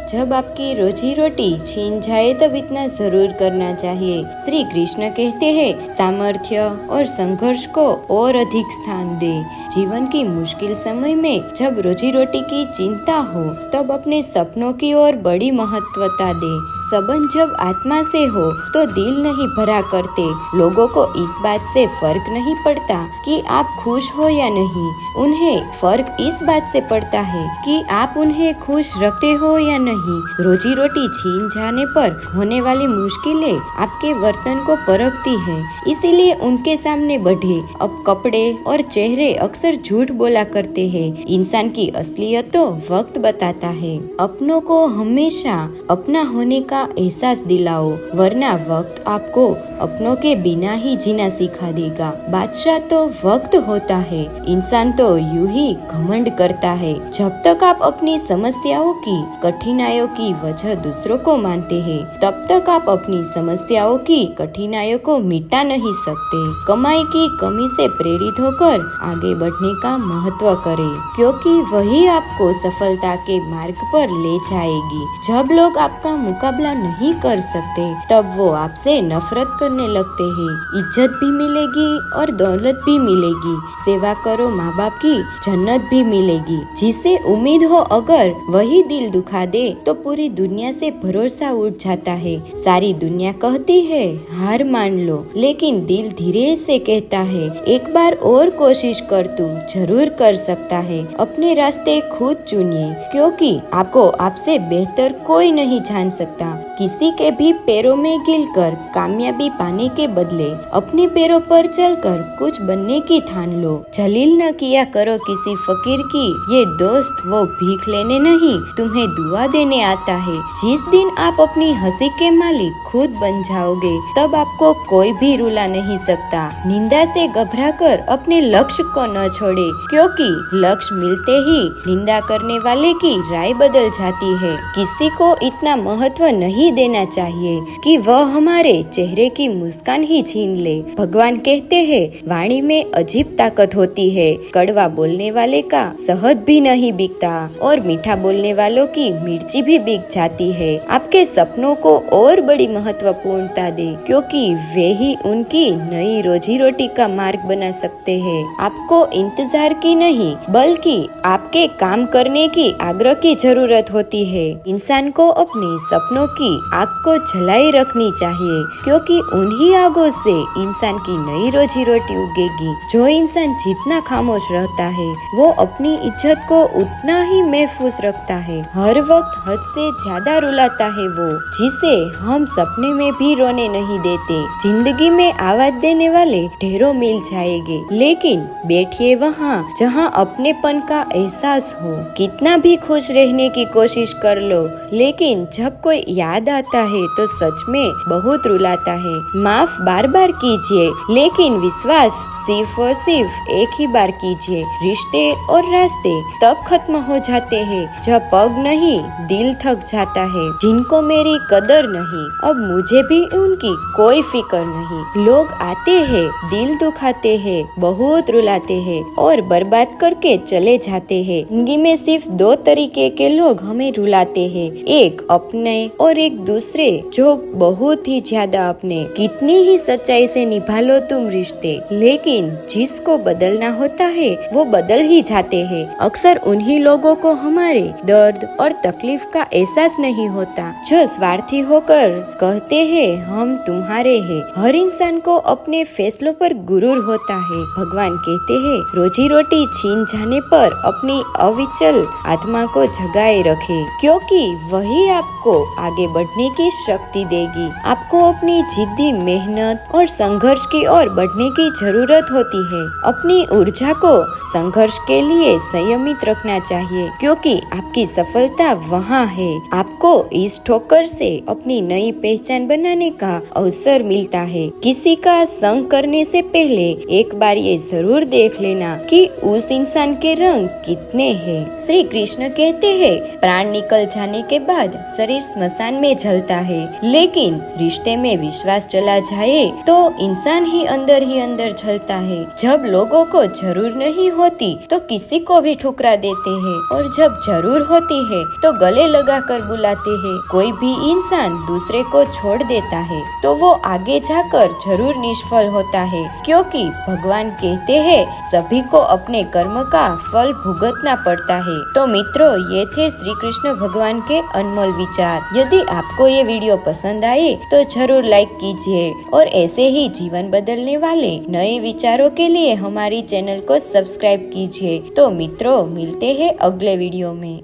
जब आपकी रोजी रोटी छीन जाए तब इतना जरूर करना चाहिए। श्री कृष्ण कहते हैं, सामर्थ्य और संघर्ष को और अधिक स्थान दे। जीवन की मुश्किल समय में जब रोजी रोटी की चिंता हो तब अपने सपनों की ओर बड़ी महत्वता दे। संबंध जब आत्मा से हो तो दिल नहीं भरा करते। लोगों को इस बात से फर्क नहीं पड़ता कि आप खुश हो या नहीं, उन्हें फर्क इस बात से पड़ता है कि आप उन्हें खुश रखते हो या नहीं। रोजी रोटी छीन जाने पर होने वाली मुश्किलें आपके वर्तन को परखती है, इसीलिए उनके सामने बढ़े। अब कपड़े और चेहरे अक्सर झूठ बोला करते हैं। इंसान की असलियत तो वक्त बताता है। अपनों को हमेशा अपना होने का एहसास दिलाओ, वरना वक्त आपको अपनों के बिना ही जीना सिखा देगा। बादशाह तो वक्त होता है, इंसान तो यूं ही घमंड करता है। जब तक आप अपनी समस्याओं की, कठिनाइयों की वजह दूसरों को मानते हैं, तब तक आप अपनी समस्याओं की, कठिनाइयों को मिटा नहीं सकते। कमाई की कमी से प्रेरित होकर आगे बढ़ने का महत्व करें, क्योंकि वही आपको सफलता के मार्ग पर ले जाएगी। जब लोग आपका मुकाबला नहीं कर सकते, तब वो आपसे नफरत करने लगते हैं। इज्जत भी मिलेगी और दौलत भी मिलेगी। सेवा करो माँ बाप की, जन्नत भी मिलेगी। जिसे उम्मीद हो अगर वही दिल दुखा दे तो पूरी दुनिया से भरोसा उठ जाता है। सारी दुनिया कहती है हार मान लो, लेकिन दिल धीरे से कहता है एक बार और कोशिश कर, तू जरूर कर सकता है। अपने रास्ते खुद चुनिए, क्योंकि आपको आपसे बेहतर कोई नहीं जान सकता। किसी के भी पैरों में गिरकर कामयाबी पाने के बदले अपने पैरों पर चलकर कुछ बनने की ठान लो। जलील न किया करो किसी फकीर की, ये दोस्त वो भीख लेने नहीं तुम्हें दुआ देने आता है। जिस दिन आप अपनी हंसी के मालिक खुद बन जाओगे, तब आपको कोई भी रुला नहीं सकता। निंदा से घबराकर अपने लक्ष्य को न छोड़े, क्योंकि लक्ष्य मिलते ही निंदा करने वाले की राय बदल जाती है। किसी को इतना महत्व नहीं देना चाहिए कि वह हमारे चेहरे की मुस्कान ही छीन ले। भगवान कहते हैं, वाणी में अजीब ताकत होती है। कड़वा बोलने वाले का शहद भी नहीं बिकता और मीठा बोलने वालों की मिर्ची भी बिक जाती है। आपके सपनों को और बड़ी महत्वपूर्णता दे, क्योंकि वे ही उनकी नई रोजी रोटी का मार्ग बना सकते हैं। आपको इंतजार की नहीं, बल्कि आपके काम करने की आग्रह की जरूरत होती है। इंसान को अपने सपनों की आग को जलाई रखनी चाहिए, क्योंकि उन्हीं आगों से इंसान की नई रोजी रोटी उगेगी। जो इंसान जितना खामोश रहता है, वो अपनी इज्जत को उतना ही महफूज रखता है। हर वक्त हद से ज्यादा रुलाता है वो, जिसे हम सपने में भी रोने नहीं देते। जिंदगी में आवाज देने वाले ढेरों मिल जाएंगे, लेकिन बैठिए वहाँ जहाँ अपनेपन का एहसास हो। कितना भी खुश रहने की कोशिश कर लो, लेकिन जब कोई याद आता है तो सच में बहुत रुलाता है। माफ बार बार कीजिए, लेकिन विश्वास सिर्फ और सिर्फ एक ही बार कीजिए। रिश्ते और रास्ते तब खत्म हो जाते हैं जब पग नहीं दिल थक जाता है। जिनको मेरी कदर नहीं, अब मुझे भी उनकी कोई फिक्र नहीं। लोग आते हैं, दिल दुखाते हैं, बहुत रुलाते हैं और बर्बाद करके चले जाते हैं। जिंदगी में सिर्फ दो तरीके के लोग हमें रुलाते हैं, एक अपने और एक दूसरे जो बहुत ही ज्यादा अपने। कितनी ही सच्चाई से निभा लो तुम रिश्ते, लेकिन जिसको बदलना होता है वो बदल ही जाते हैं। अक्सर उन्हीं लोगों को हमारे दर्द और तकलीफ का एहसास नहीं होता, जो स्वार्थी होकर कहते हैं हम तुम्हारे हैं। हर इंसान को अपने फैसलों पर गुरूर होता है। भगवान कहते हैं, रोजी रोटी छीन जाने पर अपनी अविचल आत्मा को जगाए रखे, क्योंकि वही आपको आगे बढ़ने की शक्ति देगी। आपको अपनी जिद्दी मेहनत और संघर्ष की ओर बढ़ने की जरूरत होती है। अपनी ऊर्जा को संघर्ष के लिए संयमित रखना चाहिए, क्योंकि आपकी सफलता वहाँ है। आपको इस ठोकर से अपनी नई पहचान बनाने का अवसर मिलता है। किसी का संग करने से पहले एक बार ये जरूर देख लेना कि उस इंसान के रंग कितने हैं। श्री कृष्ण कहते हैं, प्राण निकल जाने के बाद शरीर स्मशान में जलता है, लेकिन रिश्ते में विश्वास पास चला जाए तो इंसान ही अंदर जलता है। जब लोगों को जरूर नहीं होती तो किसी को भी ठुकरा देते हैं, और जब जरूर होती है तो गले लगा कर बुलाते हैं। कोई भी इंसान दूसरे को छोड़ देता है तो वो आगे जाकर जरूर निष्फल होता है, क्योंकि भगवान कहते हैं सभी को अपने कर्म का फल भुगतना पड़ता है। तो मित्रों, ये थे श्री कृष्ण भगवान के अनमोल विचार। यदि आपको ये वीडियो पसंद आए तो जरूर लाइक कीजिए, और ऐसे ही जीवन बदलने वाले नए विचारों के लिए हमारी चैनल को सब्सक्राइब कीजिए। तो मित्रों, मिलते हैं अगले वीडियो में।